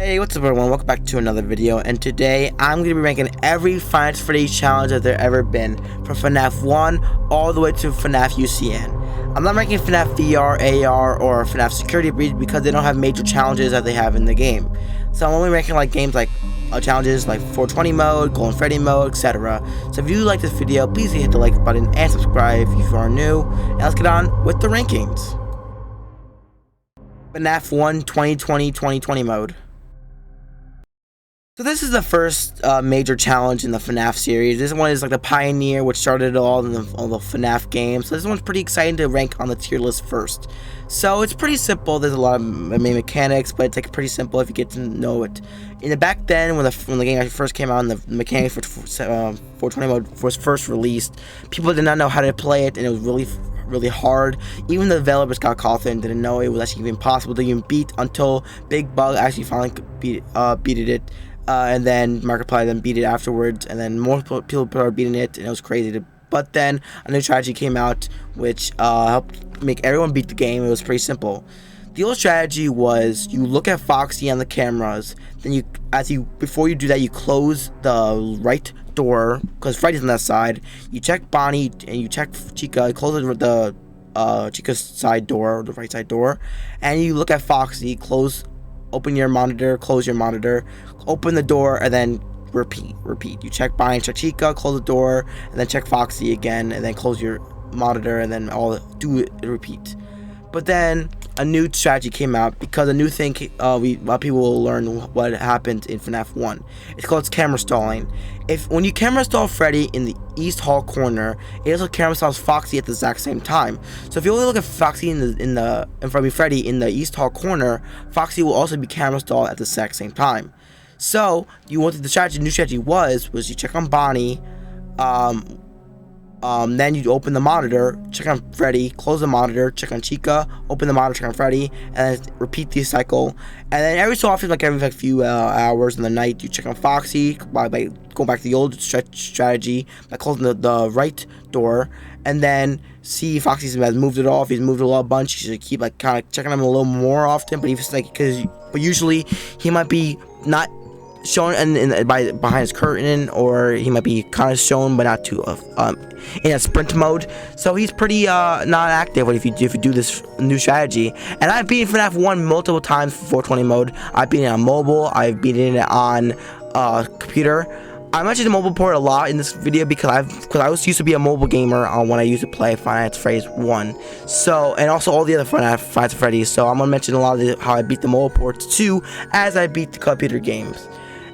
Hey, what's up everyone, welcome back to another video, and today I'm going to be ranking every Five Nights at Freddy's challenge that there ever been, from FNAF 1 all the way to FNAF UCN. I'm not ranking FNAF VR, AR, or FNAF Security Breach because they don't have major challenges that they have in the game. So I'm only ranking like games like challenges like 420 mode, Golden Freddy mode, etc. So if you like this video, please hit the like button and subscribe if you are new, and let's get on with the rankings. FNAF 1 2020 mode. So this is the first major challenge in the FNAF series. This one is like the pioneer, which started all the FNAF games. So this one's pretty exciting to rank on the tier list first. So it's pretty simple. There's a lot of main mechanics, but it's like pretty simple if you get to know it. In the back then, when the game actually first came out and the mechanics for 420 mode was first released, people did not know how to play it, and it was really hard. Even the developers got caught and didn't know it was actually even possible to even beat until Big Bug actually finally beated it. And then Markiplier then beat it afterwards, and then more people are beating it, and it was crazy. But then a new strategy came out, which helped make everyone beat the game. It was pretty simple. The old strategy was you look at Foxy on the cameras, then before you do that, you close the right door because Freddy's on that side. You check Bonnie and you check Chica. You close the Chica's side door, the right side door, and you look at Foxy. Open your monitor, close your monitor, open the door, and then repeat. You check Bonnie, check Chica, close the door, and then check Foxy again, and then close your monitor, and then repeat. But then a new strategy came out because a new thing a lot of people will learn what happened in FNAF 1. It's called camera stalling. When you camera stall Freddy in the east hall corner, it also camera stalls Foxy at the exact same time. So if you only look at Foxy Freddy in the east hall corner, Foxy will also be camera stalled at the exact same time. So new strategy was you check on Bonnie, then you open the monitor, check on Freddy, close the monitor, check on Chica, open the monitor, check on Freddy, and then repeat the cycle. And then every so often, like every few hours in the night, you check on Foxy by going back to the old strategy by closing the right door, and then see if Foxy has moved it off. If he's moved it a bunch, you should keep like kind of checking him a little more often. But if it's like but usually he might be not shown behind his curtain, or he might be kind of shown but not too in a sprint mode, so he's pretty not active if you do this new strategy. And I've beaten FNAF 1 multiple times for 420 mode. I've beaten it on mobile, I've beaten it on computer. I mentioned the mobile port a lot in this video because I used to be a mobile gamer when I used to play Five Nights at Freddy's 1. So, and also all the other Five Nights at Freddy's. So I'm gonna mention a lot of how I beat the mobile ports too, as I beat the computer games.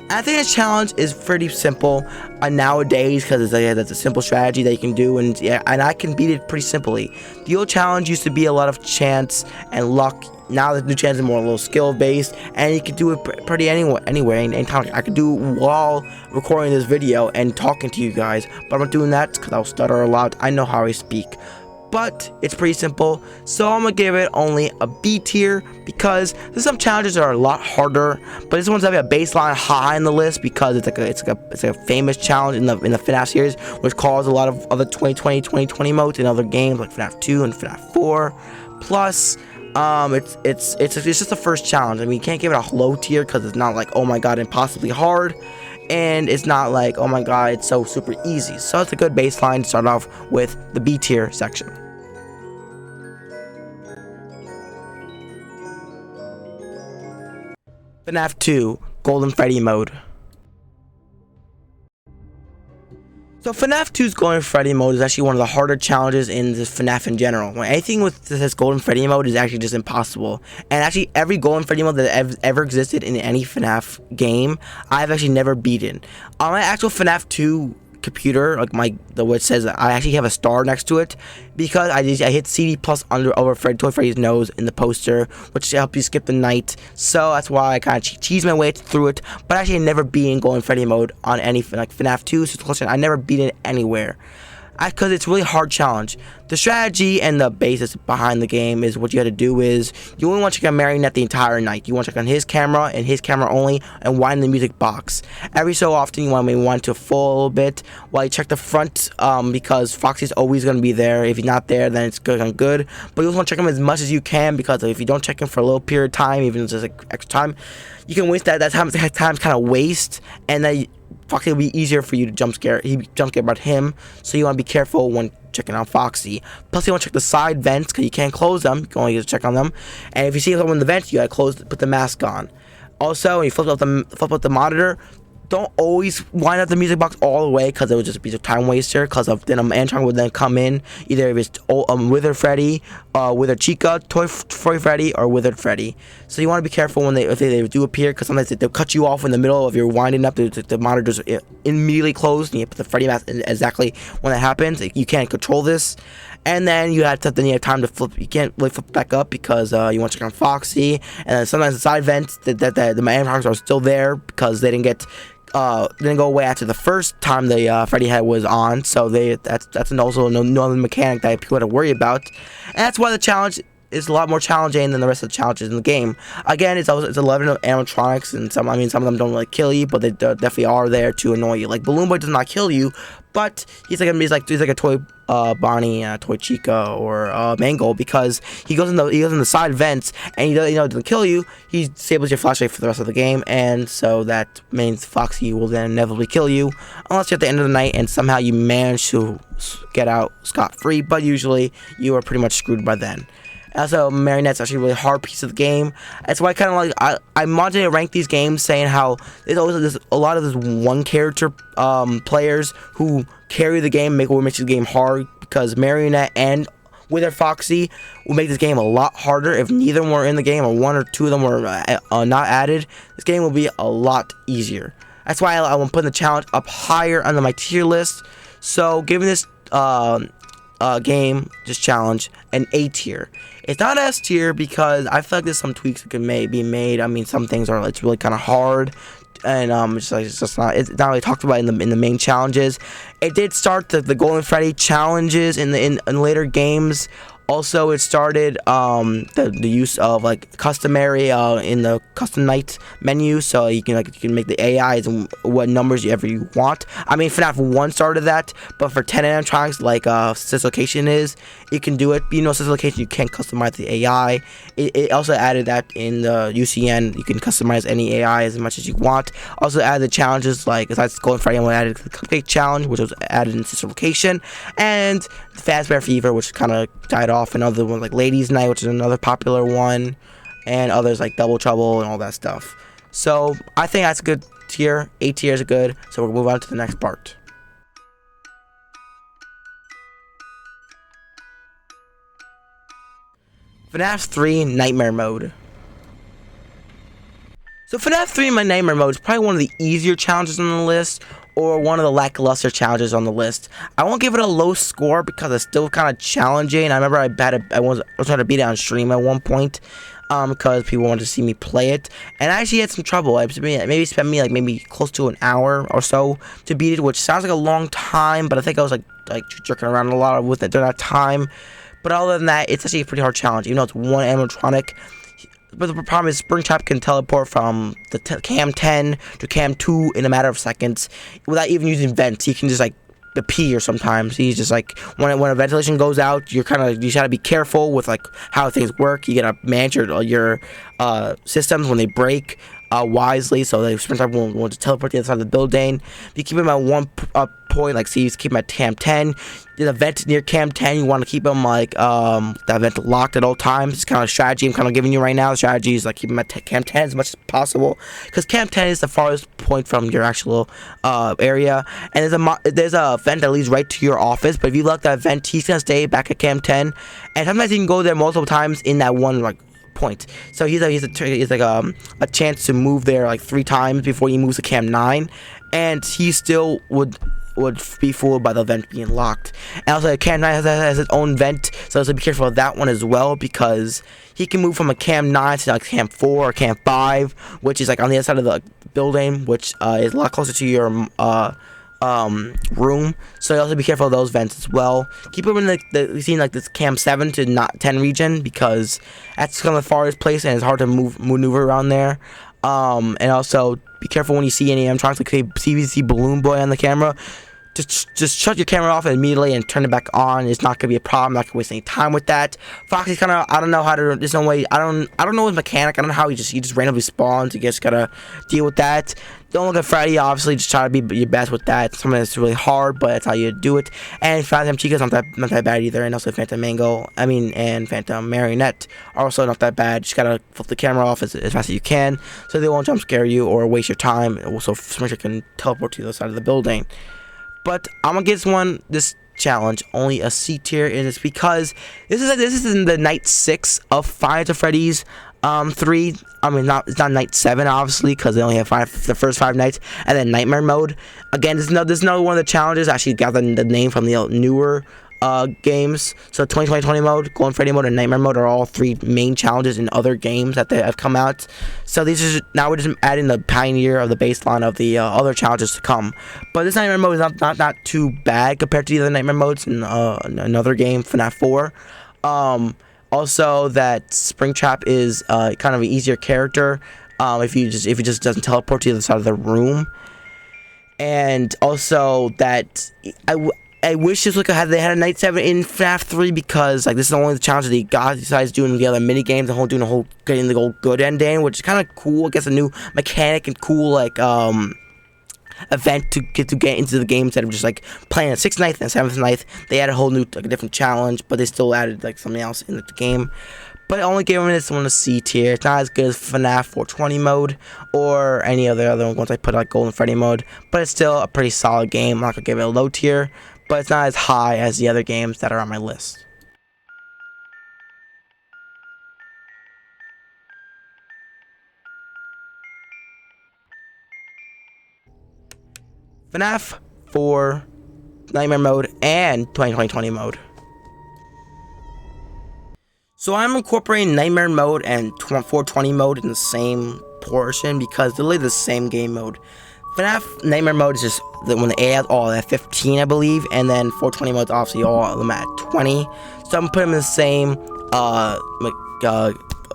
I think this challenge is pretty simple nowadays because that's a simple strategy that you can do, and I can beat it pretty simply. The old challenge used to be a lot of chance and luck. Now the new challenge is more a little skill based, and you can do it pretty anywhere, anytime. I could do while recording this video and talking to you guys, but I'm not doing that because I'll stutter a lot. I know how I speak. But it's pretty simple, so I'm gonna give it only a B tier because there's some challenges that are a lot harder, but this one's having a baseline high in the list because it's like a famous challenge in the FNAF series, which caused a lot of other 2020 modes in other games like FNAF 2 and FNAF 4. Plus, it's just the first challenge. I mean, you can't give it a low tier because it's not like, oh my god, impossibly hard. And it's not like, oh my god, it's so super easy. So it's a good baseline to start off with the B tier section. FNAF 2 Golden Freddy mode. So FNAF 2's Golden Freddy mode is actually one of the harder challenges in this FNAF in general. Anything with this Golden Freddy mode is actually just impossible. And actually every Golden Freddy mode that ever existed in any FNAF game, I've actually never beaten. On my actual FNAF 2 computer, like which says I actually have a star next to it because I hit CD plus over Toy Freddy's nose in the poster, which helps you skip the night. So that's why I kind of cheese my way through it. But actually, I never beaten Golden Freddy mode on any like FNAF 2 situation. I never beat it anywhere. because it's really hard challenge. The strategy and the basis behind the game is what you had to do is you only want to check on Marionette the entire night. You want to check on his camera and his camera only, and wind the music box. Every so often you want maybe one to full a little bit while you check the front, because Foxy's always going to be there. If he's not there, then it's good. But you also want to check him as much as you can, because if you don't check him for a little period of time, even if it's just like extra time, you can waste that time's kind of waste, and then Foxy will be easier for you to jump scare about him. So you want to be careful when checking out Foxy. Plus you want to check the side vents, because you can't close them. You can only just check on them. And if you see someone in the vent, you gotta put the mask on. Also, when you flip up the monitor, don't always wind up the music box all the way, because it would just be a time waster. Because then an animatronic would then come in, either if it's Withered Freddy, Withered Chica, Toy Freddy, or Withered Freddy. So you want to be careful when if they do appear, because sometimes they'll cut you off in the middle of your winding up. The monitor's immediately closed, and you put the Freddy mask in exactly when that happens. You can't control this. And then you have time to flip. You can't really flip back up, because you want to check on Foxy. And then sometimes the side vents the animatronics are still there, because they didn't go away after the first time the Freddy head was on. So that's also another mechanic that people have to worry about. And that's why the challenge is a lot more challenging than the rest of the challenges in the game. Again, it's 11 animatronics, and some of them don't really kill you, but they definitely are there to annoy you. Like Balloon Boy does not kill you, but he's like a toy Bonnie, Toy Chica, or Mangle, because he goes in the side vents, and he doesn't kill you. He disables your flashlight for the rest of the game, and so that means Foxy will then inevitably kill you, unless you're at the end of the night and somehow you manage to get out scot-free. But usually you are pretty much screwed by then. Also, Marionette's actually a really hard piece of the game. That's why I wanted to rank these games, saying how there's always a lot of this one character players who carry the game, what makes the game hard, because Marionette and Withered Foxy will make this game a lot harder. If neither were in the game, or one or two of them were not added, this game will be a lot easier. That's why I'm putting the challenge up higher on my tier list. So giving this this challenge, an A tier. It's not S tier, because I feel like there's some tweaks that can be made. I mean, some things it's really kind of hard, and it's not really talked about in the main challenges. It did start the Golden Freddy challenges in later games. Also, it started the use of customary in the custom night menu, so you can make the AIs and what numbers you want. I mean, FNAF 1 started that, but for 10 animatronics like Location is, you can do it. But Location, you can't customize the AI. It also added that in the UCN, you can customize any AI as much as you want. Also added the challenges, besides Golden Freddy, I added the Cupcake Challenge, which was added in Location, and the Fazbear Fever, which kind of died off, and other ones like Ladies Night, which is another popular one, and others like Double Trouble and all that stuff. So I think that's a good tier. 8 tiers are good. So we'll move on to the next part. FNAF 3 Nightmare Mode. So FNAF 3 Nightmare Mode is probably one of the easier challenges on the list, or one of the lackluster challenges on the list. I won't give it a low score, because it's still kind of challenging. I remember I was trying to beat it on stream at one point, because people wanted to see me play it, and I actually had some trouble. It maybe spent me maybe close to an hour or so to beat it, which sounds like a long time, but I think I was like jerking around a lot with it during that time. But other than that, it's actually a pretty hard challenge, even though it's one animatronic. But the problem is Springtrap can teleport from the cam 10 to cam 2 in a matter of seconds without even using vents. He can just appear sometimes. He's just when a ventilation goes out, you gotta be careful with how things work. You gotta manage your systems when they break wisely, so the Springtrap won't want to teleport to the other side of the building. If you keep him at one point, see, you keep him at cam 10. There's a vent near cam 10. You want to keep him that vent locked at all times. It's kind of a strategy I'm kind of giving you right now. The strategy is keep him at cam 10 as much as possible, because cam 10 is the farthest point from your actual area. And there's a vent that leads right to your office, but if you lock that vent, he's gonna stay back at cam 10, and sometimes you can go there multiple times in that one point. So he's a chance to move there 3 times before he moves to cam 9, and he still would be fooled by the vent being locked. And also cam 9 has its own vent, so be careful of that one as well, because he can move from a cam 9 to cam 4 or cam 5, which is on the other side of the building, which is a lot closer to your room, so you also be careful of those vents as well. Keep them in the scene like this cam 7 to not 10 region, because that's kind of the farthest place and it's hard to maneuver around there. And also be careful when you see any animatronics like CVC Balloon Boy on the camera. Just shut your camera off immediately and turn it back on. It's not gonna be a problem. Not gonna waste any time with that. Foxy's kind of, I don't know how to. There's no way. I don't know his mechanic. I don't know how he just randomly spawns. You just gotta deal with that. Don't look at Freddy. Obviously, just try to be your best with that. Something that's really hard, but that's how you do it. And Phantom Chica's not that bad either. And also Phantom Mango. And Phantom Marionette are also not that bad. Just gotta flip the camera off as fast as you can, so they won't jump scare you or waste your time. Also, Smasher can teleport to the other side of the building. But I'm gonna give this challenge only a C tier, and it's because this is in the night 6 of Five Nights at Freddy's 3. I mean, it's not night 7 obviously, because they only have the first 5 nights, and then nightmare mode. Again, this is another one of the challenges. I actually got the name from the newer games. So 2020 mode, Golden Freddy mode, and Nightmare mode are all 3 main challenges in other games that have come out. So now we're just adding the pioneer of the baseline of the other challenges to come. But this Nightmare mode is not too bad compared to the other Nightmare modes in another game, FNAF 4. Also, that Springtrap is kind of an easier character if he just doesn't teleport to the other side of the room. And also that I wish they had a night 7 in FNAF 3, because like this is only the challenge that he got besides doing the other mini games and doing the whole getting the whole good ending, which is kind of cool. I guess a new mechanic and cool like event to get into the game instead of just like playing a 6th night and 7th night. They added a whole new a different challenge, but they still added like something else in the game. But I only gave this one a C tier. It's not as good as FNAF 420 mode or any other ones I put like Golden Freddy mode, but it's still a pretty solid game. I'm not gonna give it a low tier, but it's not as high as the other games that are on my list. FNAF 4 Nightmare mode and 2020 mode. So I'm incorporating Nightmare mode and 420 mode in the same portion because they're literally the same game mode. FNAF Nightmare mode is just when the AI is all at 15, I believe, and then 420 mode is obviously all of them at 20. So I'm putting them in the same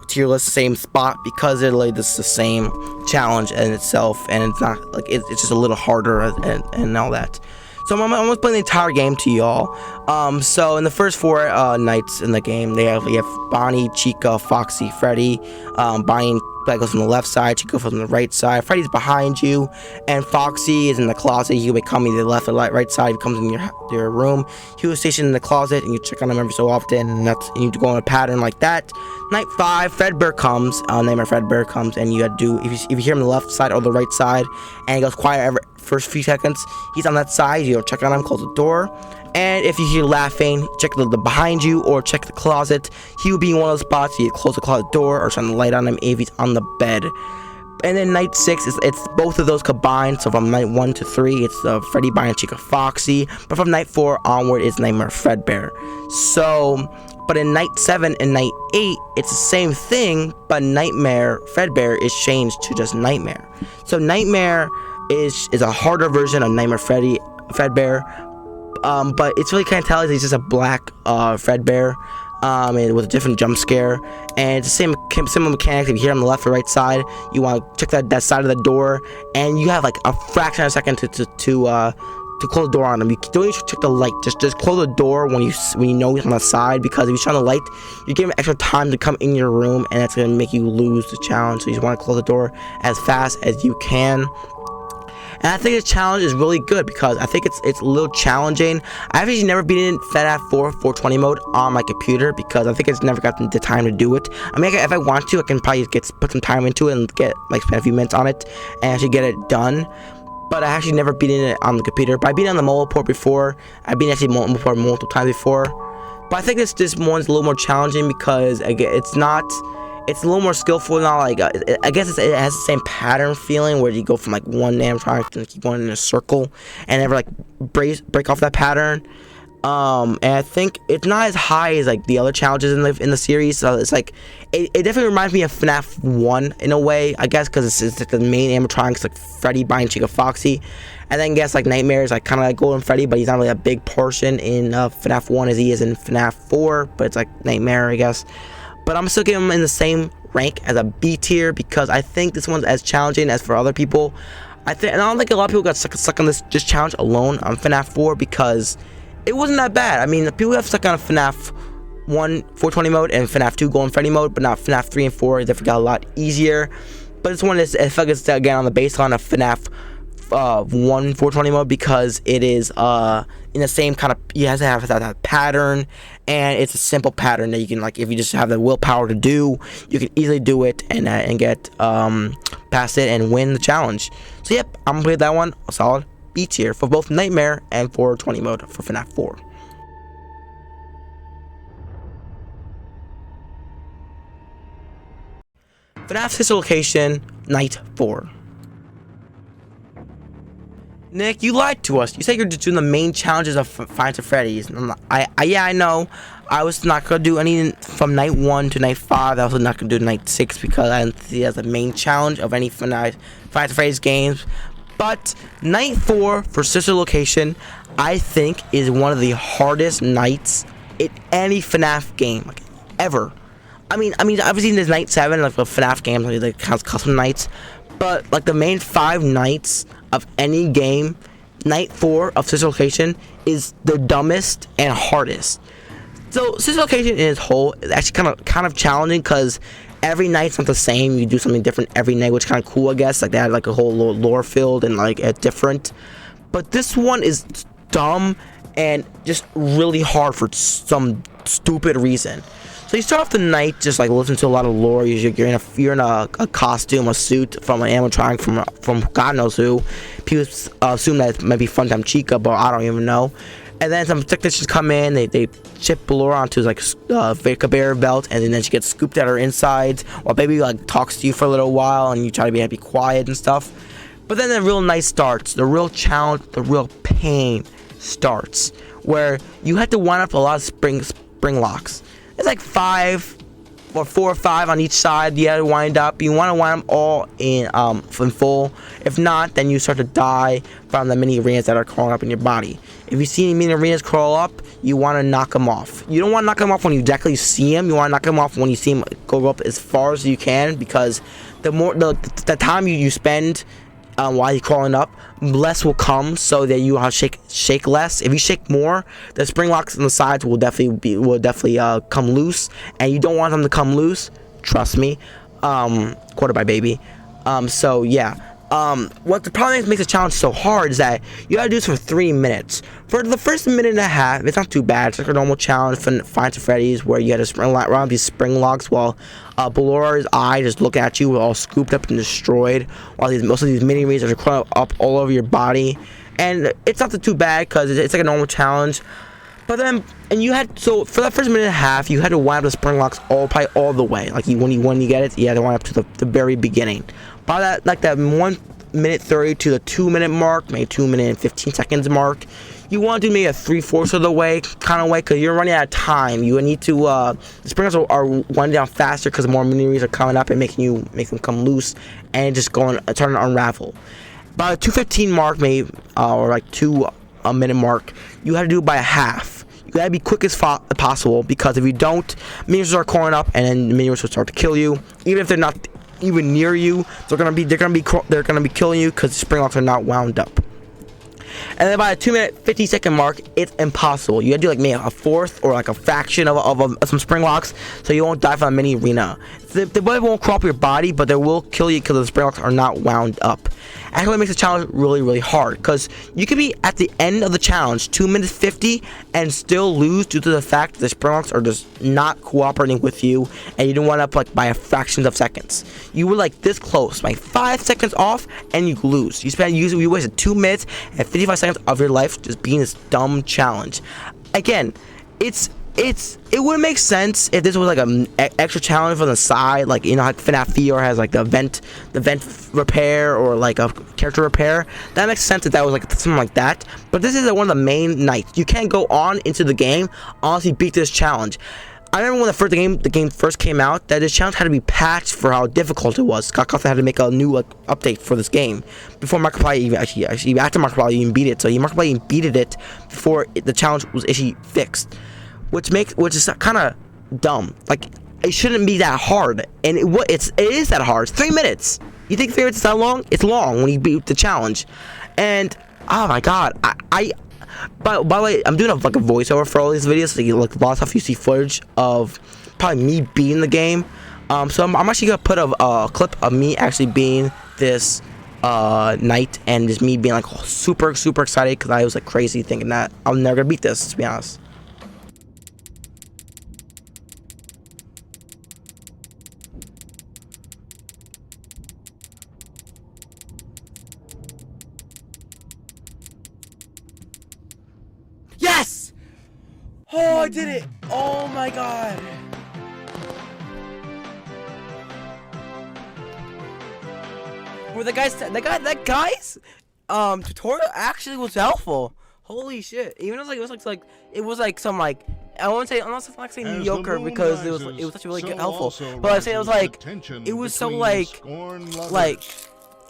tier list, same spot, because they're like the same challenge in itself, and it's not like it's just a little harder and all that. So I'm almost playing the entire game to y'all. So in the first 4 nights in the game, you have Bonnie, Chica, Foxy, Freddy. Bonnie goes from the left side, Chica goes from the right side. Freddy's behind you, and Foxy is in the closet. He will come either left or right side. He comes in your room. He was stationed in the closet, and you check on him every so often, and you go in a pattern like that. Night 5, Fredbear comes. Nightmare Fredbear comes, and you gotta do if you hear him on the left side or the right side, and he goes quiet every first few seconds. He's on that side. You go check on him, close the door. And if you hear laughing, check the behind you or check the closet. He will be in one of those spots. You close the closet door or shine the light on him if he's on the bed. And then night 6 it's both of those combined. So from night 1 to 3, it's Freddy, Bonnie, Chica, Foxy. But from night 4 onward, it's Nightmare Fredbear. So, but in night 7 and night 8, it's the same thing, but Nightmare Fredbear is changed to just Nightmare. So Nightmare is a harder version of Nightmare Fredbear. But it's really kind of telling he's just a black Fredbear, and with a different jump scare, and it's the same similar mechanics. If you hear him on the left or right side, you want to check that side of the door, and you have like a fraction of a second to close the door on him. You don't need to check the light. Just close the door when you know he's on the side, because if you shine the light, you give him extra time to come in your room, and that's gonna make you lose the challenge. So you just want to close the door as fast as you can. And I think this challenge is really good because I think it's a little challenging. I've actually never beaten FNAF 420 mode on my computer because I think it's never gotten the time to do it. I mean, if I want to, I can probably put some time into it and spend a few minutes on it and actually get it done. But I actually never beaten it on the computer. But I've been on the mobile port before. I've been actually multiple times before. But I think this one's a little more challenging because again, it's a little more skillful, not like I guess it has the same pattern feeling where you go from like one animatronic to keep going in a circle and never like break off that pattern. And I think it's not as high as like the other challenges in the series. So it's like it definitely reminds me of FNAF 1 in a way, I guess, because it's like the main animatronics like Freddy, Brian, Chica, Foxy, and then I guess like Nightmare is like kind of like Golden Freddy, but he's not really a big portion in FNAF 1 as he is in FNAF 4. But it's like Nightmare, I guess. But I'm still giving him in the same rank as a B tier because I think this one's as challenging as for other people. And I don't think a lot of people got stuck on this challenge alone on FNAF 4 because it wasn't that bad. I mean, the people have stuck on FNAF 1 420 mode and FNAF 2 Golden Freddy mode, but not FNAF 3 and 4. They got a lot easier. But this one is, I feel like it's again on the baseline of FNAF 1 420 mode because it is in the same kind of, you have to have that pattern, and it's a simple pattern that you can, like, if you just have the willpower to do, you can easily do it and get past it and win the challenge. So yep, I'm gonna play that one a solid B tier for both Nightmare and 420 mode for FNAF 4. FNAF sister location, Night 4. Nick, you lied to us. You said you're just doing the main challenges of Find Freddy's. Yeah, I know. I was not gonna do any from night 1 to night 5. I was not gonna do night 6 because I didn't see it as the main challenge of any Find Freddy's games. But night 4 for sister location, I think, is one of the hardest nights in any FNAF game, like, ever. I mean, obviously there's night 7, like the FNAF games, like counts custom nights, but like the main 5 nights of any game, night 4 of sister location is the dumbest and hardest. So sister location in its whole is actually kind of challenging because every night's not the same. You do something different every night, which is kind of cool, I guess. Like they had like a whole lore field and like a different. But this one is dumb and just really hard for some stupid reason. So you start off the night just like listening to a lot of lore. You're in a costume, a suit from an animatronic from God knows who. People assume that it might be Funtime Chica, but I don't even know. And then some technicians come in, they chip lore onto like a conveyor belt, and then she gets scooped at her insides, while baby like talks to you for a little while, and you try to be quiet and stuff. But then the real night starts, the real challenge, the real pain starts, where you have to wind up a lot of spring locks. It's like 4 or 5 on each side. You have to wind up. You want to wind them all in full. If not, then you start to die from the mini arenas that are crawling up in your body. If you see any mini arenas crawl up, you want to knock them off. You don't want to knock them off when you directly see them. You want to knock them off when you see them go up as far as you can, because the time you spend while you're crawling up, less will come, so that you have to shake less. If you shake more, the spring locks on the sides will definitely come loose, and you don't want them to come loose. Trust me. Quarter by baby. So yeah. What the problem is, makes the challenge so hard is that you gotta do this for 3 minutes. For the first minute and a half, it's not too bad. It's like a normal challenge for Find Freddy's, where you gotta run around these spring locks while Ballura's eye just looking at you, all scooped up and destroyed, while most of these mini reeds are crawling up all over your body. And it's not too bad because it's like a normal challenge. But then, so for that first minute and a half, you had to wind up the spring locks probably all the way. Like when you get it, you had to wind up to the very beginning. By that 1 minute 30 to the 2 minute mark, maybe 2 minute and 15 seconds mark, you want to do maybe a 3/4 of the way kind of way, because you're running out of time. You need to the springs are winding down faster because more mini reeds are coming up and make them come loose and just turn to unravel. By the 2:15 mark, maybe or like 2 minute mark, you have to do it by a half. You gotta be quick as possible, because if you don't, minions are crawling up, and then minions will start to kill you. Even if they're not even near you, they're gonna be killing you because the spring locks are not wound up. And then by the 2 minute 50-second mark, it's impossible. You gotta do like maybe a fourth or like a fraction of some spring locks, so you won't die from a mini arena. The bullet won't crawl up your body, but they will kill you because the spring locks are not wound up. Actually, it makes the challenge really, really hard, because you could be at the end of the challenge, 2 minutes 50, and still lose due to the fact that the spring locks are just not cooperating with you, and you don't wind up like by a fraction of seconds. You were like this close, like 5 seconds off, and you lose. You wasted 2 minutes and 55 seconds of your life just being this dumb challenge. Again, it's it would make sense if this was like an extra challenge on the side, like you know how FNAF VR has like the vent repair or like a character repair. That makes sense if that was like something like that. But this is one of the main nights. You can't go on into the game unless you beat this challenge. I remember when the game first came out, that this challenge had to be patched for how difficult it was. Scott Cawthon had to make a new update for this game before Markiplier even actually after Markiplier even beat it. So Markiplier even beat it before the challenge was actually fixed, which is kind of dumb. Like it shouldn't be that hard, and it is that hard. It's 3 minutes. You think 3 minutes is that long? It's long when you beat the challenge, and oh my god, By the way, I'm doing a voiceover for all these videos, so you like a lot of stuff you see footage of probably me beating the game. So I'm actually gonna put a clip of me actually being this night, and just me being like super excited because I was like crazy thinking that I'm never gonna beat this, to be honest. Yes! Oh, I did it! Oh my god! Well, that guy's tutorial actually was helpful. Holy shit! Even though it was like some like I won't say, I'm not saying mediocre because it was actually really helpful. But I say it was like it was so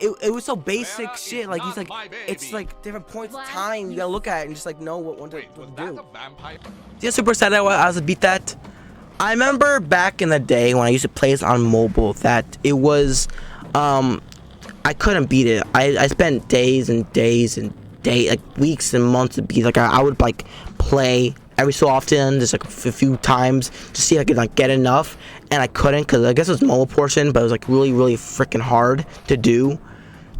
it was so basic shit. Like he's like it's like different points of time you gotta look at it and just like know what to do. Yeah, super excited I was to beat that. I remember back in the day when I used to play this on mobile that it was I couldn't beat it. I spent days and days and like weeks and months to beat. Like I would like play every so often, just like a few times to see if I could like get enough, and I couldn't because I guess it was mobile portion, but it was like really freaking hard to do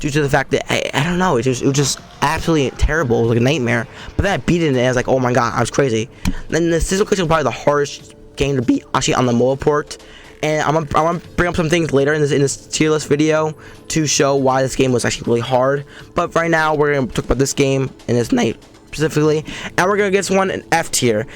due to the fact that I don't know, it was just absolutely terrible. It was like a nightmare. But then I beat it and I was like, oh my god, I was crazy. Then the Sizzle Kitchen was probably the hardest game to beat actually on the mobile port. And I'm gonna bring up some things later in this tier list video to show why this game was actually really hard. But right now we're gonna talk about this game in this night specifically, and we're gonna get this one an F tier.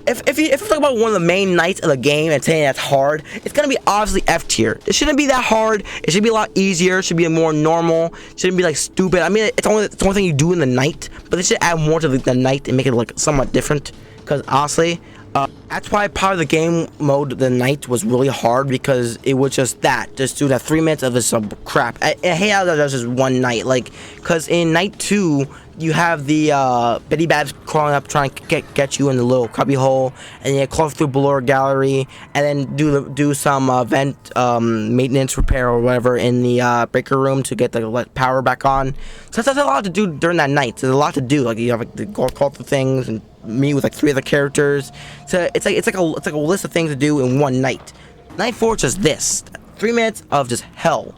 If you talk about one of the main nights of the game and saying that's hard, it's gonna be obviously F tier. It shouldn't be that hard. It should be a lot easier. It should be more normal. It shouldn't be like stupid. I mean, it's the only thing you do in the night, but they should add more to the night and make it like somewhat different. Because honestly, that's why part of the game mode the night was really hard, because it was just do that 3 minutes of this crap. I hate how that was just one night, like, because in night 2 you have the Betty Babs crawling up trying to get you in the little cubby hole, and you crawl through below gallery, and then do some vent maintenance repair or whatever in the breaker room to get the power back on. So that's a lot to do during that night. There's a lot to do. Like you have like the call through things and meet with like 3 other characters. So it's like a list of things to do in one night. Night 4 is just this 3 minutes of just hell.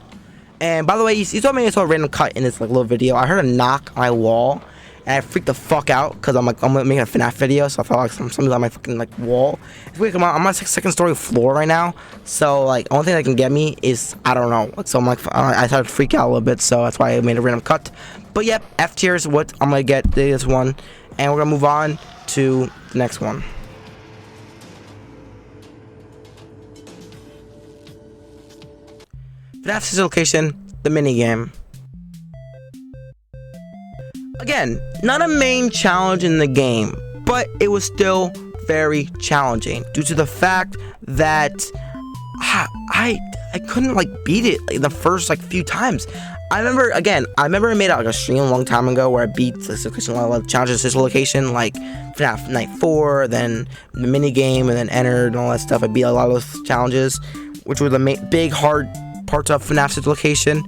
And by the way, you saw me, I saw a random cut in this like little video. I heard a knock on my wall, and I freaked the fuck out because I'm making a FNAF video, so I felt like something's on my fucking like wall. It's weird. I'm on my second story floor right now, so like only thing that can get me is I don't know. Like, so I'm like I started to freak out a little bit, so that's why I made a random cut. But yep, F tier is what I'm gonna get this one, and we're gonna move on to the next one. FNAF's location, the minigame. Again, not a main challenge in the game, but it was still very challenging due to the fact that I couldn't like beat it like, the first like few times. I remember I made like a stream a long time ago where I beat this location, a lot of challenges this location, like FNAF Night 4, then the minigame, and then ennard and all that stuff. I beat a lot of those challenges, which were the big hard parts of FNAF's location.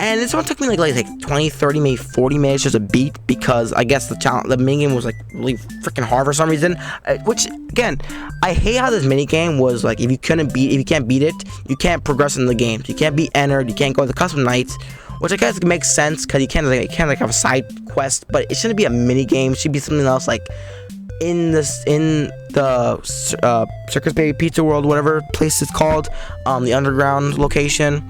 And this one took me like 20, 30, maybe 40 minutes just to beat, because I guess the minigame was like really freaking hard for some reason. Which again, I hate how this minigame was like, if you can't beat it, you can't progress in the game. You can't beat ennard, you can't go to the custom nights, which I guess makes sense because you can't have a side quest, but it shouldn't be a minigame. It should be something else, like in the Circus Baby Pizza World, whatever place it's called, the underground location.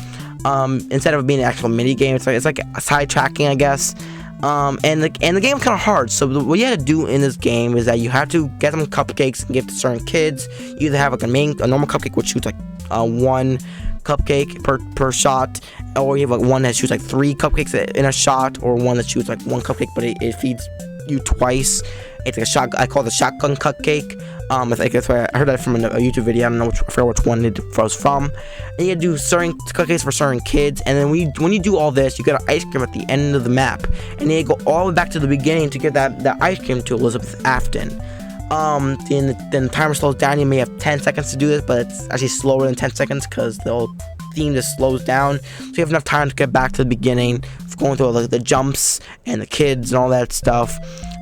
Instead of being an actual mini game, it's like a side tracking, I guess. And the game's kind of hard. So what you had to do in this game is that you have to get some cupcakes and give to certain kids. You either have like a normal cupcake which shoots like one cupcake per shot, or you have like one that shoots like 3 cupcakes in a shot, or one that shoots like 1 cupcake but it feeds you twice. It's like a shot. I call it the shotgun cupcake. I think that's why I heard that from a YouTube video. I don't know I forgot which one it was from. And you do certain cupcakes for certain kids, and then when you do all this, you get an ice cream at the end of the map, and then you go all the way back to the beginning to get that ice cream to Elizabeth Afton. Then the timer slows down. You may have 10 seconds to do this, but it's actually slower than 10 seconds because the whole theme just slows down. So you have enough time to get back to the beginning, going through all the jumps and the kids and all that stuff.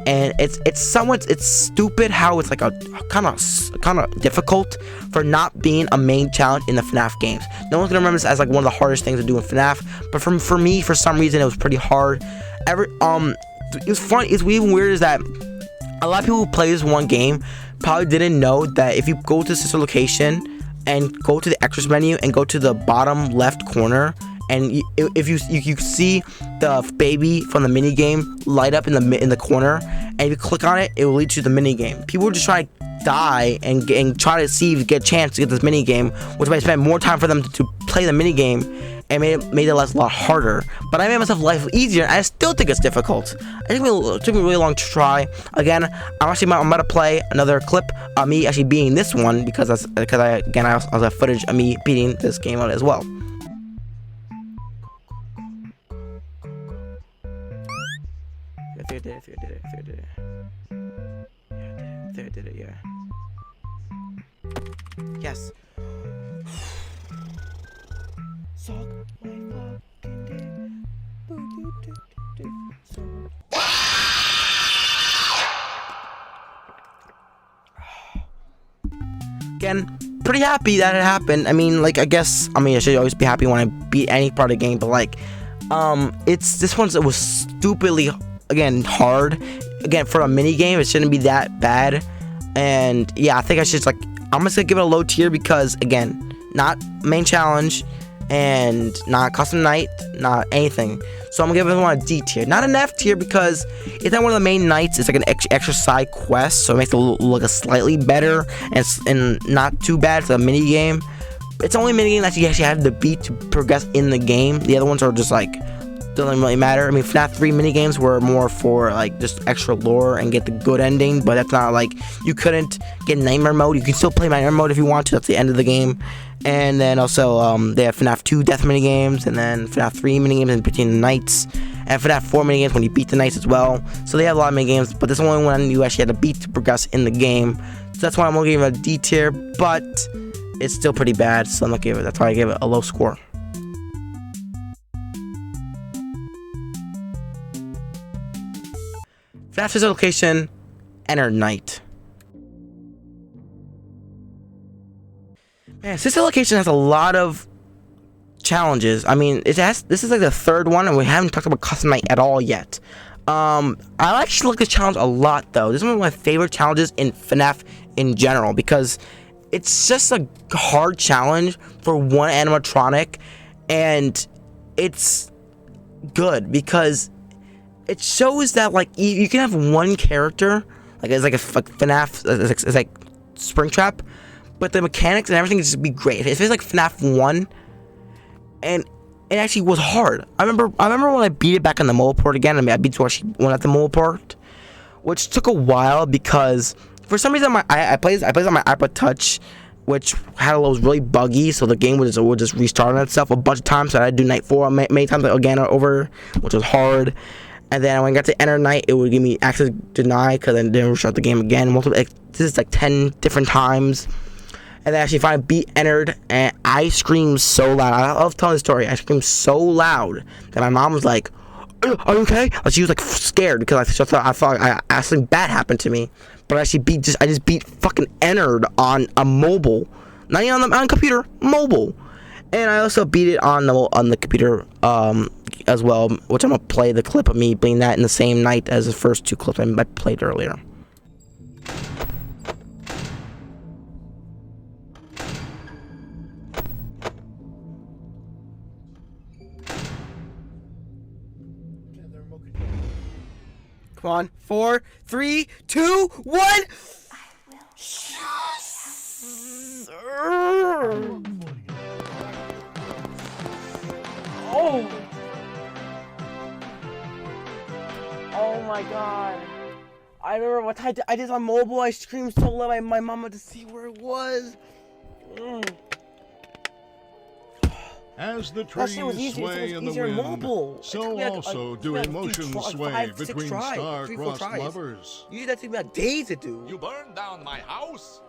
And it's stupid how it's like a kind of difficult for not being a main challenge in the FNAF games. No one's gonna remember this as like one of the hardest things to do in FNAF, but for me, for some reason, it was pretty hard. It was fun. It's even weird is that a lot of people who play this one game probably didn't know that if you go to sister location and go to the extras menu and go to the bottom left corner, and if you see the baby from the mini game light up in the corner, and if you click on it, it will lead you to the mini game. People were just trying to die and try to see if you get a chance to get this mini game, which might spend more time for them to play the mini game, and made it a lot harder. But I made myself life easier, and I still think it's difficult. I think it took me really long to try. Again, I'm about to play another clip of me actually beating this one because I also have footage of me beating this game out as well. I think I did it. Yeah, I think I did it, yeah. Yes. Suck my fucking dick. Again, pretty happy that it happened. I should always be happy when I beat any part of the game, but like, it was stupidly, again, hard. Again, for a mini game, it shouldn't be that bad. And yeah, I think I'm just gonna give it a low tier because, again, not main challenge and not custom night, not anything. So I'm gonna give it one a D tier, not an F tier, because it's not one of the main nights. It's like an extra side quest, so it makes it look a slightly better and not too bad. It's a mini game. It's the only mini game that you actually have to beat to progress in the game. The other ones are just like, doesn't really matter. I mean, FNAF 3 minigames were more for like just extra lore and get the good ending, but that's not like you couldn't get Nightmare mode. You can still play Nightmare mode if you want to. That's the end of the game. And then also they have FNAF 2 death minigames, and then FNAF 3 minigames in between the nights, and FNAF 4 minigames when you beat the nights as well. So they have a lot of minigames, but this is the only one you actually had to beat to progress in the game. So that's why I'm gonna give it a D tier, but it's still pretty bad. So that's why I gave it a low score. FNAF sister location, ennard night. Man, sister location has a lot of challenges. I mean, this is like the 3rd one, and we haven't talked about custom night at all yet. I actually like this challenge a lot, though. This is one of my favorite challenges in FNAF in general, because it's just a hard challenge for one animatronic, and it's good because it shows that like you can have one character, like it's like FNAF, it's like Springtrap, but the mechanics and everything just be great. If it's like FNAF 1, and it actually was hard. I remember when I beat it back on the mobile port again. I mean, I beat it one at the mobile port, which took a while because for some reason I played on my iPod Touch, which was really buggy, so the game would just restart on itself a bunch of times. So I had to do night 4 many times again over, which was hard. And then when I got to enter night, it would give me access denied because I didn't restart the game again. This is like 10 different times. And then I actually finally beat ennard, and I screamed so loud. I love telling the story. I screamed so loud that my mom was like, "Are you okay?" Like, she was like scared because I thought something bad happened to me. But I just beat fucking ennard on a mobile, not even on computer, mobile. And I also beat it on the computer as well, which I'm gonna play the clip of me beating that in the same night as the first 2 clips I played earlier. Come on. 4, 3, 2, 1. Yes! Oh! Oh my god. I remember what I did on mobile. I screamed so loud my mama to see where it was. As the trees sway in the wind, so also do emotions sway between star-crossed lovers. Usually that takes me like days to do. You burned down my house?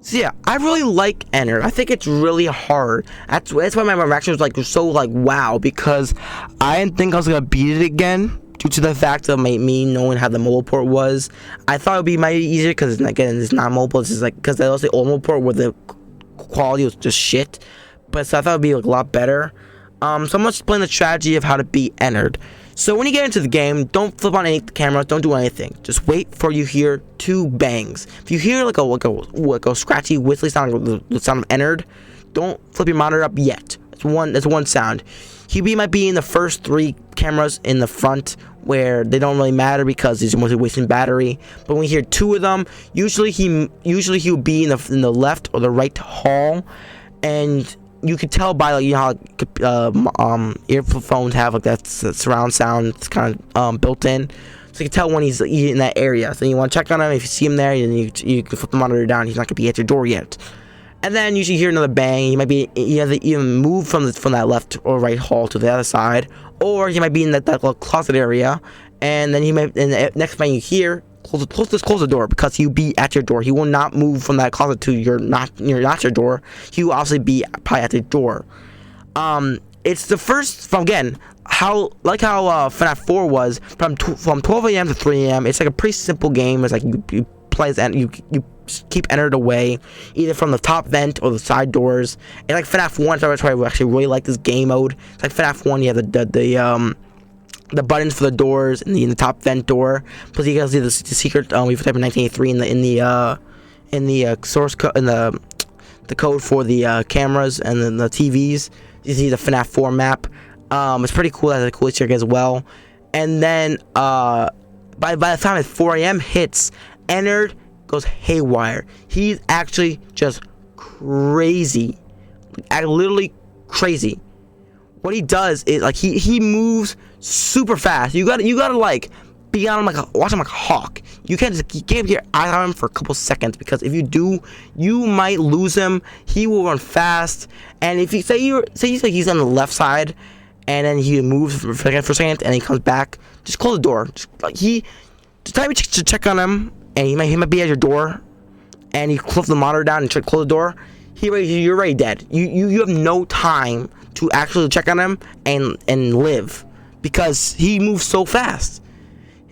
So yeah, I really like Ennard. I think it's really hard. That's why my reaction was like so like wow, because I didn't think I was gonna beat it again due to the fact of me knowing how the mobile port was. I thought it would be mighty easier because again it's not mobile. It's just like because that was the old mobile port where the quality was just shit. But so I thought it would be like, a lot better. So I'm gonna explain the strategy of how to beat Ennard. So when you get into the game, don't flip on any cameras, don't do anything. Just wait for you hear 2 bangs. If you hear like a scratchy, whistly sound, the sound of Ennard, don't flip your monitor up yet. That's one sound. He might be in the first 3 cameras in the front where they don't really matter because he's mostly wasting battery. But when you hear 2 of them, usually he will be in the left or the right hall, and you could tell by like, you know how earphones have like that surround sound. It's kind of built in, so you can tell when he's in that area. So you want to check on him. If you see him there, then you can flip the monitor down. He's not gonna be at your door yet. And then you should hear another bang. He might be either move from that left or right hall to the other side, or he might be in that little closet area. And then and the next bang you hear, close the door, because he'll be at your door. He will not move from that closet to your door. He will obviously be probably at the door. It's the first from again how FNAF 4 was from 12 a.m. to 3 a.m. It's like a pretty simple game. It's like you play and you keep Ennard away either from the top vent or the side doors. And like FNAF 1, that's why I actually really like this game mode. It's like FNAF 1, you have the buttons for the doors in the top vent door. Plus you guys see the secret we type in 1983 in the source code in the code for the cameras and then the TVs. You see the FNAF 4 map. It's pretty cool. It has a cool Easter egg as well. And then by the time 4 a.m. hits, Ennard goes haywire. He's actually just crazy, literally crazy. What he does is like he moves super fast. You gotta like be on him watch him like a hawk. You can't get your eye on him for a couple seconds, because if you do, you might lose him. He will run fast, and if you say he's on the left side, and then he moves for a second, and he comes back, just close the door. Just time to check on him, and he might be at your door, and you flip the monitor down and close the door. You're already dead. You have no time to actually check on him and live, because he moves so fast.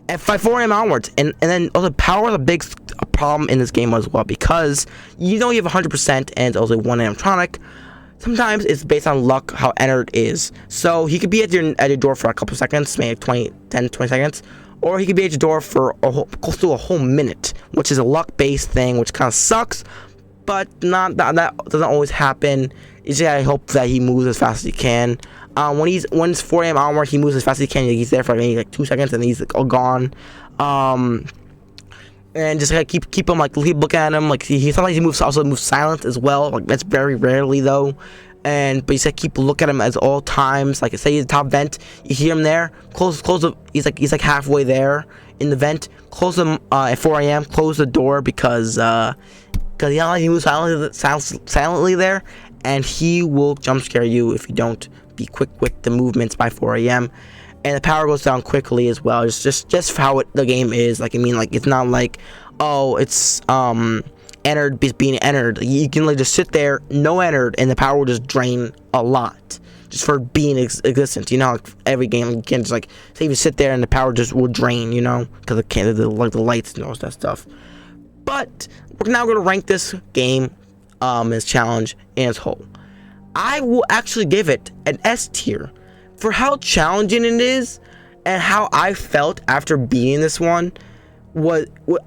At 4 a.m. onwards, and then also power is a big problem in this game as well, because you know you have 100% and it's also one animatronic. Sometimes it's based on luck how Ennard is. So he could be at your door for a couple seconds, maybe 10, 20 seconds, or he could be at your door for close to a whole minute, which is a luck-based thing, which kind of sucks, but that doesn't always happen. It's just I hope that he moves as fast as he can. When it's 4 a.m. onward, he moves as fast as he can. He's there for maybe like 2 seconds, and he's like all gone. And just like keep him, like keep looking at him. Like he sometimes he moves silent as well. Like that's very rarely though. But you said keep looking at him at all times. Like say he's top vent, you hear him there. Close the. He's like halfway there in the vent. Close him at 4 a.m. Close the door because he moves silently there, and he will jump scare you if you don't be quick with the movements by 4 a.m. And the power goes down quickly as well. Just how the game is. Like I mean, like it's not like, oh, it's Ennard being Ennard. You can like just sit there, no Ennard, and the power will just drain a lot just for being existent. You know, like every game you can't just like say you sit there and the power just will drain. You know, because the lights and all that stuff. But we're now going to rank this game, this challenge in its whole. I will actually give it an S tier for how challenging it is and how I felt after beating this one.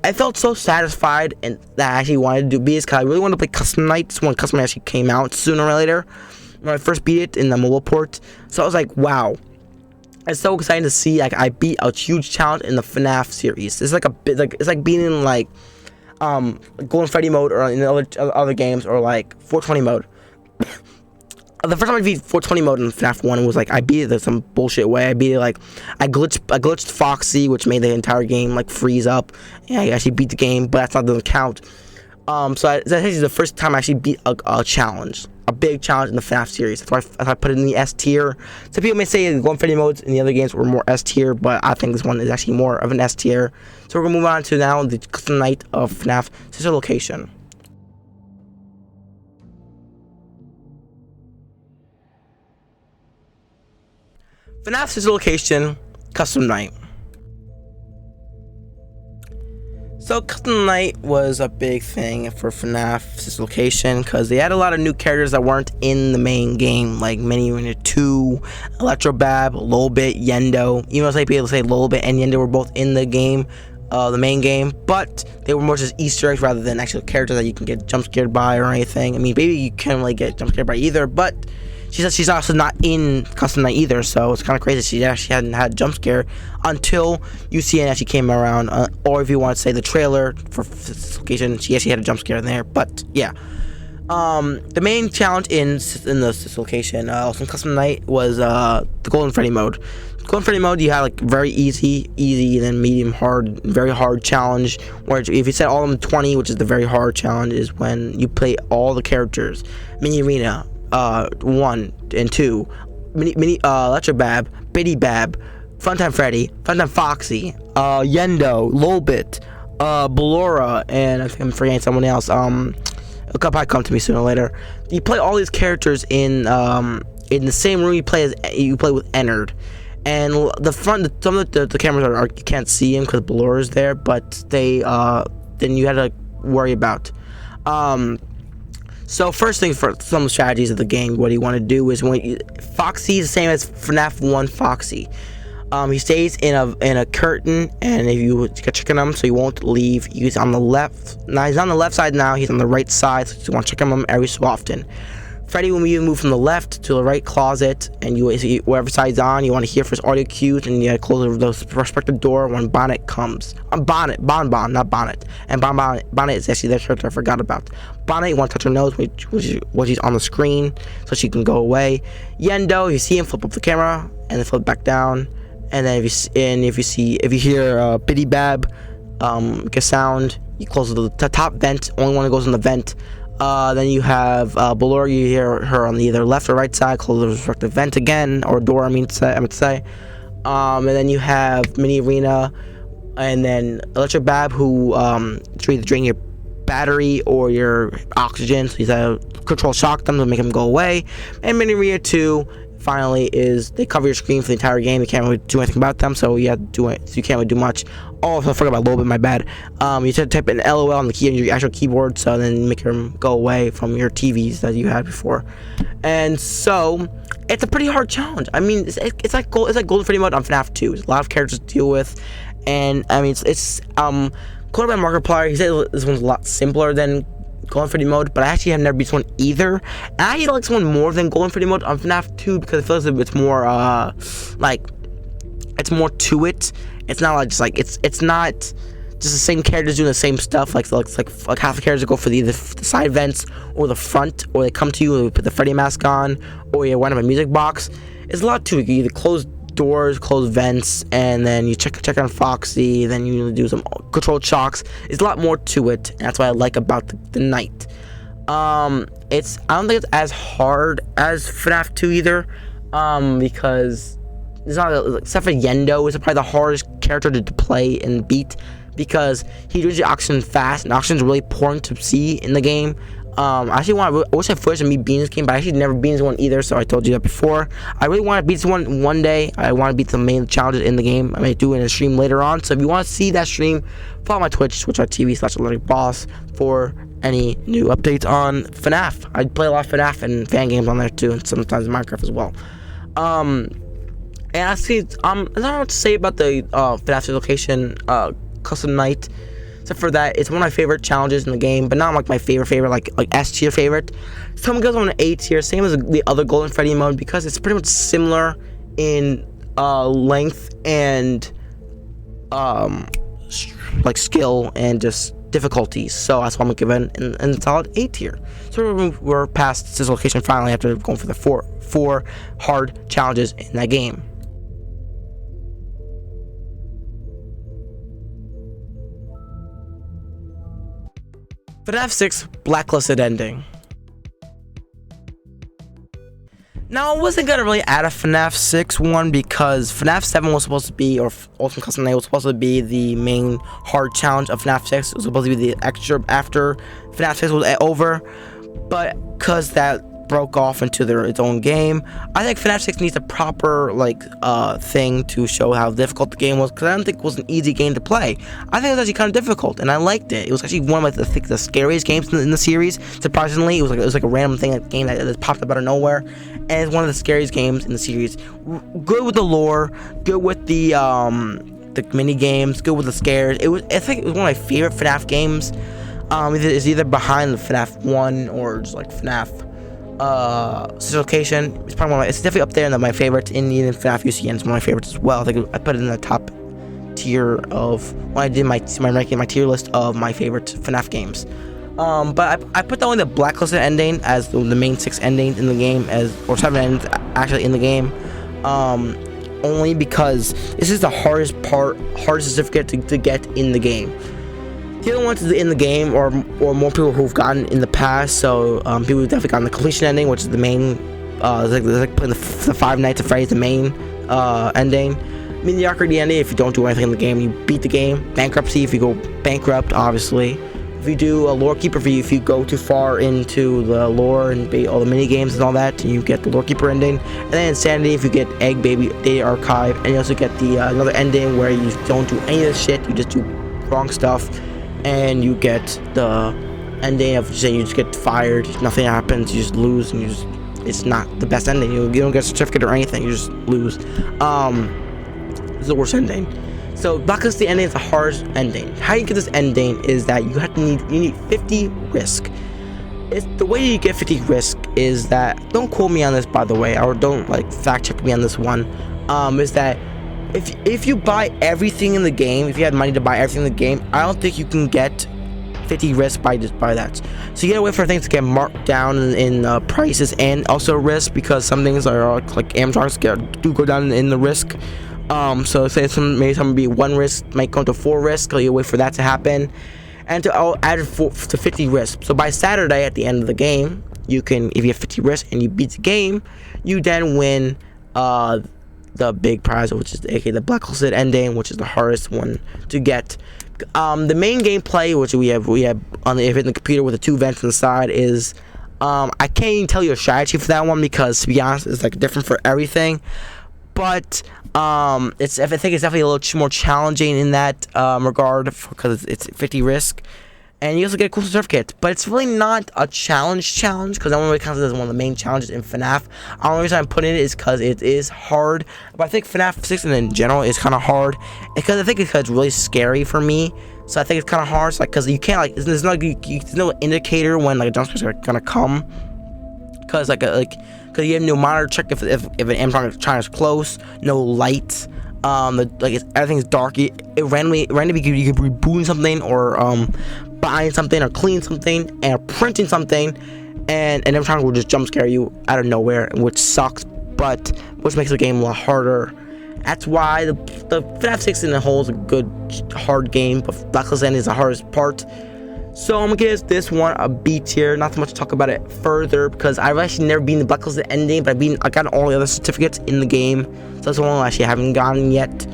I felt so satisfied, and that I actually wanted to do because I really wanted to play Custom Night. This one Custom Night actually came out sooner or later when I first beat it in the mobile port. So I was like, wow. It's so exciting to see. Like, I beat a huge challenge in the FNAF series. It's like a bit like, it's like being in like Golden Freddy mode, or in other games, or like 420 mode. The first time I beat 420 mode in FNAF 1 was like, I beat it some bullshit way. I beat it like, I glitched Foxy, which made the entire game like freeze up. Yeah, I actually beat the game, but that's not doesn't count. So that's actually the first time I actually beat a challenge, a big challenge in the FNAF series. That's why I put it in the S tier. Some people may say the Golden Freddy modes in the other games were more S tier, but I think this one is actually more of an S tier. So we're gonna move on to now the custom night of FNAF sister location. FNAF sister location custom night. So custom night was a big thing for FNAF sister location because they had a lot of new characters that weren't in the main game, like Mini Arena 2, ElectricBosss, Lolbit, Yendo. Even though some people say Lolbit and Yendo were both in the game, the main game, but they were more just Easter eggs rather than actual characters that you can get jump scared by or anything. I mean, maybe you can't really get jump scared by either, but she said she's also not in custom night either, so it's kind of crazy. She actually hadn't had a jump scare until UCN actually came around, or if you want to say the trailer for this location, she actually had a jump scare in there. But yeah, the main challenge in this location, also in custom night, was the Golden Freddy mode. Golden Freddy mode, you had like very easy, then medium hard, very hard challenge. Where if you set all of them 20, which is the very hard challenge, is when you play all the characters, Mini Arena 1 and 2, ElectricBosss, Bitty Bab, Funtime Freddy, Funtime Foxy, Yendo, Lolbit, Ballora, and I think I'm forgetting someone else. It'll probably come to me sooner or later. You play all these characters in the same room. You play with ennard, and some of the cameras are you can't see him because Ballora's there, but they then you had to worry about. So first thing, for some strategies of the game, what you want to do is Foxy is the same as FNAF 1 Foxy. He stays in a curtain, and if you check him, so he won't leave. He's on the left. Now he's on the left side now. He's on the right side, so you want to check him every so often. Freddy, when you move from the left to the right closet, and wherever side's on, you want to hear for his audio cues, and you close the respective door when Bonnet comes. Bonnet, not Bonnet. And Bonnet is actually that character I forgot about. Bonnet, you want to touch her nose when she's on the screen, so she can go away. Yendo, you see him, flip up the camera, and then flip back down. And then if you hear Bitty Bab make a sound, you close the top vent. Only one that goes in the vent. Then you have Ballora, you hear her on the either left or right side, close the respective vent again, or door, I would say. And then you have Mini Arena, and then ElectricBosss, who either drain your battery or your oxygen, so you have to control shock them to make them go away. And Mini Arena 2, finally, is they cover your screen for the entire game. You can't really do anything about them, so you have to do it. So you can't really do much. Oh, I forgot about Lolbit, my bad. You have to type in LOL on your actual keyboard, so then make them go away from your TVs that you had before. And so it's a pretty hard challenge. I mean, it's like Golden Freddy mode on FNAF 2. There's a lot of characters to deal with, and I mean it's quoted by Markiplier. He said this one's a lot simpler than Golden Freddy mode, but I actually have never beat this one either. And I like this one more than Golden Freddy mode on FNAF 2 because it feels like it's more like it's more to it. It's not like just like it's not just the same characters doing the same stuff. Like half the characters go for either the side vents or the front, or they come to you and put the Freddy mask on, or you wind up a music box. It's a lot to it. You either close doors, close vents, and then you check on Foxy, then you do some controlled shocks. It's a lot more to it, and that's what I like about the night. I don't think it's as hard as FNAF 2 either, because it's not, except for Yendo, is probably the hardest character to play and beat, because he does your oxygen fast, and oxygen is really important to see in the game. I wish I first me beating this game, but I actually never beaten this one either, so I told you that before. I really want to beat this one day. I want to beat the main challenges in the game. I may do it in a stream later on, so if you want to see that stream, follow my twitch.tv/ElectricBosss for any new updates on FNAF. I play a lot of FNAF and fan games on there too, and sometimes Minecraft as well. And I see, I don't know what to say about the FNAF location custom night. Except for that, it's one of my favorite challenges in the game, but not like my favorite, like S tier favorite. Some goes on an A tier, same as the other Golden Freddy mode, because it's pretty much similar in length and like skill and just difficulties. So that's why I'm giving a solid 8 tier. So we're past this location finally after going for the four hard challenges in that game. FNAF 6 Blacklisted ending. Now, I wasn't gonna really add a FNAF 6 one because FNAF 7 was supposed to be, or Ultimate Custom Night was supposed to be the main hard challenge of FNAF 6. It was supposed to be the extra after FNAF 6 was over, but because that broke off into its own game, I think FNAF 6 needs a proper thing to show how difficult the game was, because I don't think it was an easy game to play. I think it was actually kind of difficult, and I liked it. It was actually one of the scariest games in the series. Surprisingly, it was like a random game that just popped up out of nowhere, and it's one of the scariest games in the series. Good with the lore, good with the mini games, good with the scares. I think it was one of my favorite FNAF games. It's either behind the FNAF 1 or just like FNAF location. It's probably it's definitely up there in my favorites. In FNAF UCN, it's one of my favorites as well. I think I put it in the top tier of when I did my ranking, my tier list of my favorite FNAF games. But I put only the Blacklisted ending as the main 6 endings in the game, or 7 endings actually in the game. Only because this is the hardest certificate to get in the game. The other ones in the game, or more people who've gotten in the past. So people who've definitely gotten the completion ending, which is the main. It's like playing the 5 Nights at Freddy's, the main ending. Mediocrity ending, if you don't do anything in the game, you beat the game. Bankruptcy, if you go bankrupt, obviously. If you do a lore keeper, if you go too far into the lore and beat all the mini games and all that, you get the lore keeper ending. And then insanity, if you get egg baby data archive, and you also get the another ending where you don't do any of this shit, you just do wrong stuff. And you get the ending of saying you just get fired, nothing happens, you just lose, and it's not the best ending. You don't get a certificate or anything, you just lose. It's the worst ending. So Blacklisted ending is the hardest ending. How you get this ending is that you need 50 risk. The way you get 50 risk is that, don't quote me on this by the way, or don't fact check me on this one, is that if you buy everything in the game, if you have money to buy everything in the game, I don't think you can get 50 risk by that. So you gotta wait for things to get marked down in prices and also risk, because some things are like animatronics do go down in the risk. So say maybe some be 1 risk might go to 4 risk, so you wait for that to happen, and to add it to 50 risk. So by Saturday at the end of the game, you can, if you have 50 risk and you beat the game, you then win the big prize, which is aka the Blacklisted ending, which is the hardest one to get. The main gameplay, which we have on the computer with the 2 vents on the side, is I can't even tell you a strategy for that one, because to be honest, it's different for everything. But I think it's definitely a little more challenging in that regard, because it's 50 risk. And you also get a cool certificate, but it's really not a challenge, because I don't really count it as one of the main challenges in FNAF. The only reason I'm putting it is because it is hard, but I think FNAF 6 in general is kind of hard, because I think it's really scary for me. So I think it's kind of hard, because you can't there's no indicator when a jump scares are gonna come, because because you have no monitor check if an animatronic is close, no lights. Everything's dark. It randomly you could be booting something, or buying something, or cleaning something, and printing something, and an animatronic will just jump scare you out of nowhere, which sucks, but which makes the game a lot harder. That's why the FNAF 6 in the whole is a good hard game, but Blacklisted ending is the hardest part. So I'm gonna give this one a B tier. Not so much to talk about it further, because I've actually never beaten the Blacklisted ending, but I've gotten all the other certificates in the game. So that's the one I actually haven't gotten yet.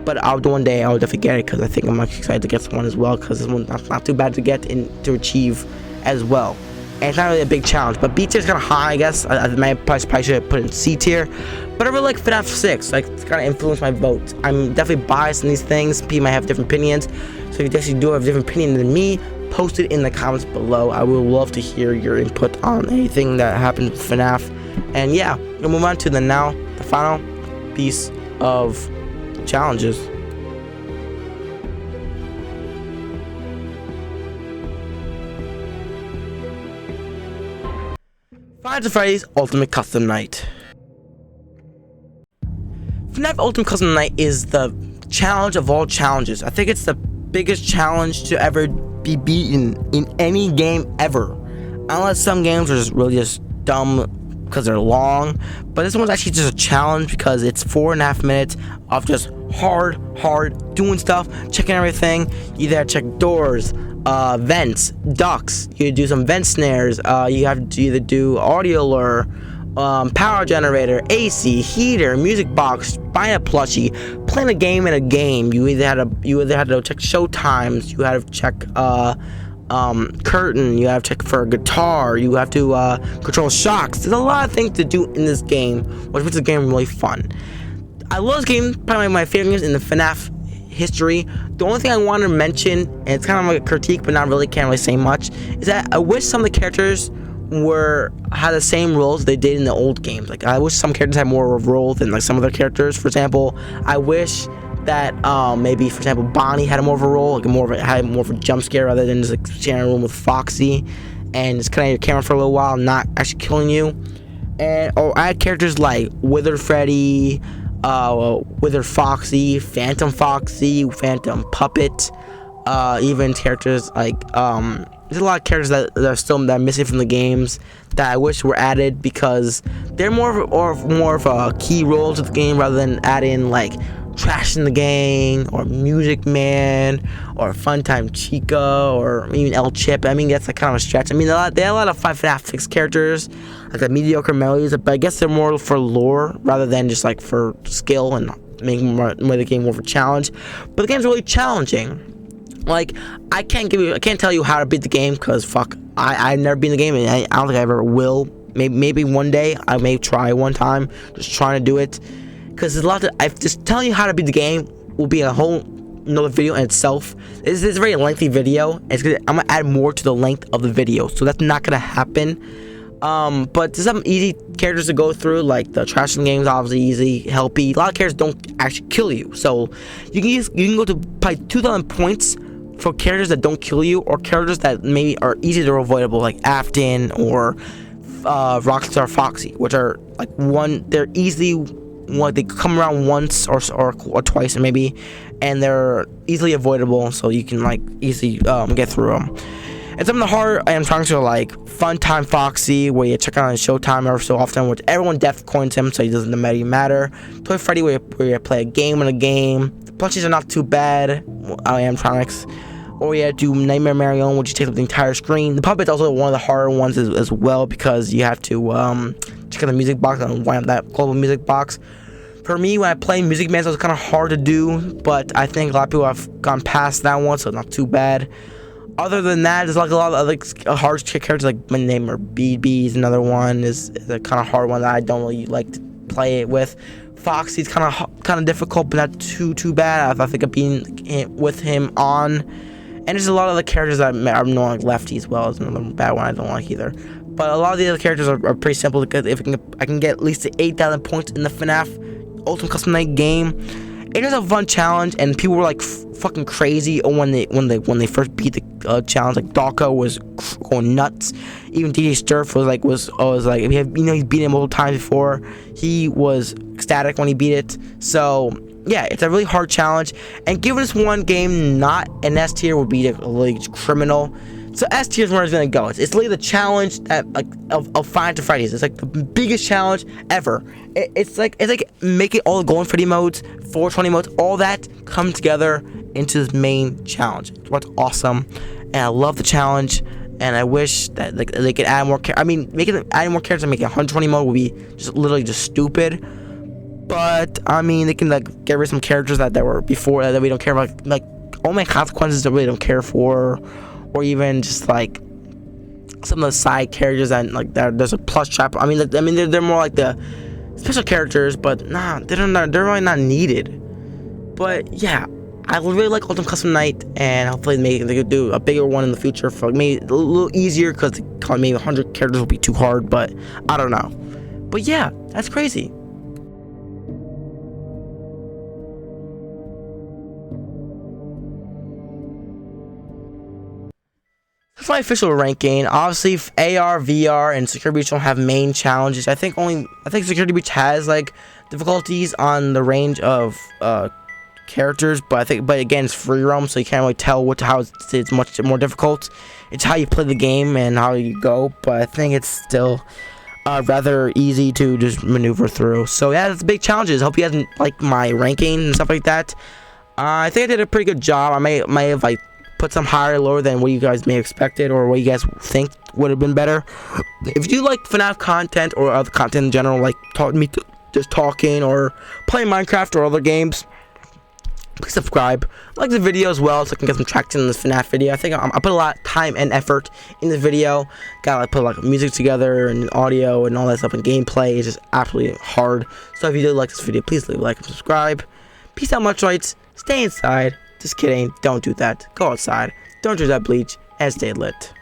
But one day I'll definitely get it, because I think I'm actually excited to get this one as well, because this one's not too bad to get to achieve as well. And it's not really a big challenge, but B tier is kind of high, I guess. I probably should put it in C tier. But I really like FNAF 6. It's kind of influenced my vote. I'm definitely biased in these things. People might have different opinions. So if you actually do have a different opinion than me, post it in the comments below. I would love to hear your input on anything that happens with FNAF. And yeah, we'll move on to the final piece of challenges. Five Nights at Freddy's Ultimate Custom Night. FNAF Ultimate Custom Night is the challenge of all challenges. I think it's the biggest challenge to ever be beaten in any game ever. Unless some games are just really just dumb because they're long, but this one's actually just a challenge because it's 4.5 minutes of just hard doing stuff, checking everything. You either check doors, vents, ducts, you do some vent snares, you have to either do audio lure, power generator, AC, heater, music box, buy a plushie, playing a game in a game. You either had to check show times, you had to check curtain, you have to check for a guitar, you have to control shocks. There's a lot of things to do in this game, which makes the game really fun. I love this game, probably my favorite games in the FNAF history. The only thing I want to mention, and it's kind of like a critique but not really, can't really say much, is that I wish some of the characters had the same roles they did in the old games. Like, I wish some characters had more of a role than like some other characters. For example, I wish that maybe, for example, Bonnie had more of a role, like had more of a jump scare rather than just like sharing a room with Foxy and just cutting your camera for a little while, not actually killing you. And I had characters like Withered Freddy, Withered Foxy, Phantom Foxy, Phantom Puppet, even characters like there's a lot of characters that are missing from the games that I wish were added because they're more of a key role to the game rather than adding like Trash in the Gang or Music Man or Funtime Chica or even El Chip. I mean, that's like kind of a stretch. I mean, they have a lot of FNAF fixed characters, like the mediocre melodies, but I guess they're more for lore rather than just like for skill and making the game more of a challenge. But the game's really challenging. Like, I can't tell you how to beat the game because fuck, I've never beaten the game and I don't think I ever will. Maybe one day I may try one time, just trying to do it. Because there's a lot I've just telling you how to beat the game will be a whole another video in itself. This is a very lengthy video. I'm gonna add more to the length of the video, so that's not gonna happen. But there's some easy characters to go through, like the Trash in Games, obviously easy, helpy. A lot of characters don't actually kill you, so you can go to probably 2,000 points for characters that don't kill you, or characters that maybe are easy to avoidable, like Afton or Rockstar Foxy, which are like they're easily. They come around once or twice maybe, and they're easily avoidable, so you can like easily get through them. And some of the hard animatronics are like Funtime Foxy, where you check out on Showtime every so often, which everyone death coins him, so he doesn't matter. Toy Freddy, where you play a game in a game. The plushies are not too bad, animatronics. Or you do Nightmare Marion, which you take up the entire screen. The puppet's also one of the harder ones as well, because you have to check out the music box and wind up that global music box. For me, when I play Music Man, it was kind of hard to do, but I think a lot of people have gone past that one, so not too bad. Other than that, there's like a lot of other hard characters, like my name or BB's another one is a kind of hard one that I don't really like to play it with. Foxy's kind of difficult, but not too bad. I think of being with him on. And there's a lot of the characters that are no like Lefty as well as another bad one I don't like either. But a lot of the other characters are pretty simple because if I can get at least 8,000 points in the FNAF Ultimate Custom Night game, it is a fun challenge, and people were like fucking crazy when they first beat the challenge. Like Dawko was going nuts. Even DJ Sturf was like he's beat him multiple times before. He was ecstatic when he beat it. So yeah, it's a really hard challenge, and giving this one game not an S tier would be really criminal. So S tier is where it's gonna go. It's literally the challenge of Five Nights at Freddy's. It's like the biggest challenge ever. It's like making all the Golden Freddy modes, 420 modes, all that come together into this main challenge. It's what's awesome, and I love the challenge. And I wish that they could add more. Adding more characters and making 120 mode would be just stupid. But I mean, they can like get rid of some characters that were before that we don't care about, like all my consequences that we really don't care for, or even just like some of the side characters that like there's a plus trap. I mean they're more like the special characters, but nah, they're really not needed. But yeah, I really like Ultimate Custom Night, and hopefully they could do a bigger one in the future for like maybe a little easier, because maybe 100 characters will be too hard, but I don't know. But yeah, that's crazy. that's my official ranking. Obviously, AR, VR, and Security Breach don't have main challenges. I think Security Breach has like difficulties on the range of characters, but again, it's free roam, so you can't really tell how it's much more difficult. It's how you play the game and how you go, but I think it's still rather easy to just maneuver through. So yeah, that's the big challenges. Hope you guys like my ranking and stuff like that. I think I did a pretty good job. I may have like put some higher or lower than what you guys may have expected or what you guys think would have been better. If you like FNAF content or other content in general, like just talking or playing Minecraft or other games, please subscribe, like the video as well, so I can get some traction in this FNAF video. I think I put a lot of time and effort in the video. Gotta like put like music together and audio and all that stuff, and gameplay is just absolutely hard. So if you did like this video, please leave a like and subscribe. Peace out, much lights. Stay inside. Just kidding. Don't do that. Go outside. Don't do that bleach, and stay lit.